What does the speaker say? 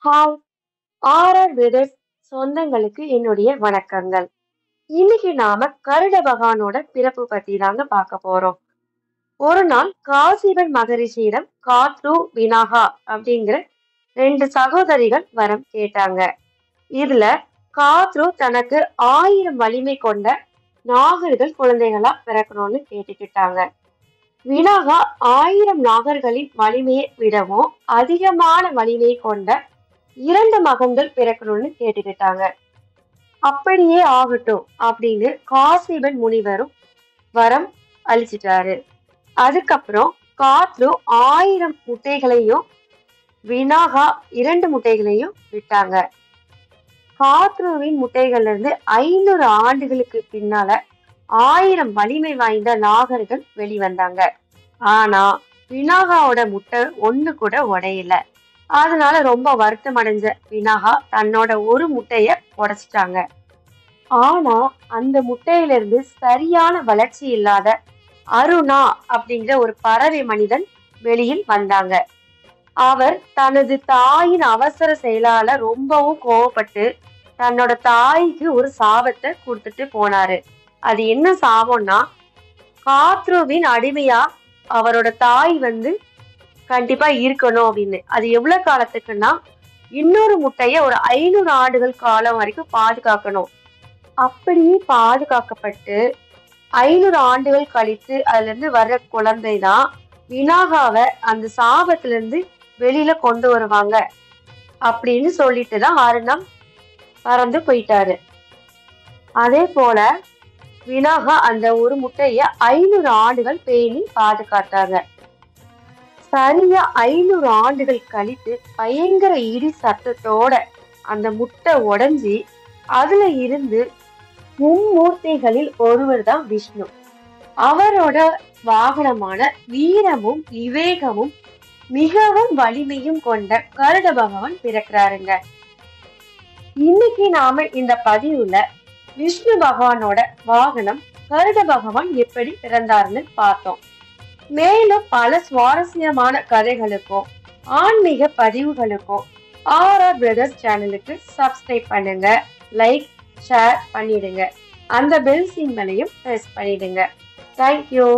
Hi RR brothers சொந்தங்களுக்கு என்னுடைய வணக்கங்கள். இன்னைக்கு நாம கருட பகவானோட பிறப்பு பத்தி தாங்க பார்க்க போறோம். ஒரு நாள் காசிபன் மகரிஷியிடம் காத்ரு வினாகா அப்படிங்கிற ரெண்டு சகோதரிகள் வரம் கேட்டாங்க. இதுல காத்ரு தனக்கு 1000 வலிமை கொண்ட நாகர்கள் குழந்தைகளா பிறக்கணும்னு கேட்டுக்கிட்டாங்க. வினாகா 1000 நாகர்களின் வலிமையை விடவும் அதிகமான வலிமை கொண்ட 2 மகன்கள் பிறக்கணும்னு கேட்டுக்கிட்டாங்க. அப்படியே ஆகட்டும் அப்படின்னு காசிபன் முனிவரும் வரம் அளிச்சிட்டாரு. அதுக்கப்புறம் காத்ரு 1000 முட்டைகளையும் வினாகா 2 முட்டைகளையும் விட்டாங்க. காத்ருவின் முட்டைகள்ல இருந்து 500 ஆண்டுகளுக்கு பின்னால 1000 வலிமை வாய்ந்த நாகர்கள் வெளிவந்தாங்க. ஆனா வினாகாவோட முட்டை ஒண்ணு கூட உடையல. அதனால ரொம்ப வருத்தம் அடைஞ்ச வினாகா தன்னோட ஒரு முட்டைய உடைச்சிட்டாங்க. ஆனா அந்த முட்டையில இருந்து சரியான வளர்ச்சி இல்லாத அருணா அப்படிங்கிற ஒரு பறவை மனிதன் வெளியில் வந்தாங்க. அவர் தனது தாயின் அவசர செயலால ரொம்பவும் கோவப்பட்டு தன்னோட தாய்க்கு ஒரு சாபத்தை கொடுத்துட்டு போனாரு. அது என்ன சாபம்னா, காத்ருவின் அடிமையா அவரோட தாய் கண்டிப்பா இருக்கணும் அப்படின்னு. அது எவ்வளவு காலத்துக்குன்னா, இன்னொரு முட்டைய ஒரு 500 ஆண்டுகள் காலம் வரைக்கும் பாதுகாக்கணும். அப்படியே பாதுகாக்கப்பட்டு 500 ஆண்டுகள் கழித்து அதுல இருந்து வர்ற குழந்தைதான் வினாகாவை அந்த சாபத்துல இருந்து வெளியில கொண்டு வருவாங்க அப்படின்னு சொல்லிட்டுதான் அருணம் பறந்து போயிட்டாரு. அதே போல வினாகா அந்த ஒரு முட்டைய 500 ஆண்டுகள் பேணி பாதுகாத்தாங்க. சரியா 500 ஆண்டுகள் கழித்து பயங்கர இடி சத்தத்தோட அந்த முட்டை உடைஞ்சி அதுல இருந்து மும்மூர்த்திகளில் ஒருவர் தான் விஷ்ணு. அவரோட வாகனமான வீரமும் விவேகமும் மிகவும் வலிமையும் கொண்ட கருட பகவான் பிறக்கிறாருங்க. இன்னைக்கு நாம இந்த பதிவுல விஷ்ணு பகவானோட வாகனம் கருட பகவான் எப்படி பிறந்தாருன்னு பார்த்தோம். மேலும் பல சுவாரஸ்யமான கதைகளுக்கும் ஆன்மீக பதிவுகளுக்கும் ஆர்ஆர் பிரதர்ஸ் சேனலுக்கு சப்ஸ்கிரைப் பண்ணுங்க, லைக், ஷேர் பண்ணிடுங்க. அந்த பெல் சிம்பலையும் பிரஸ் பண்ணிடுங்க. தேங்க்யூ.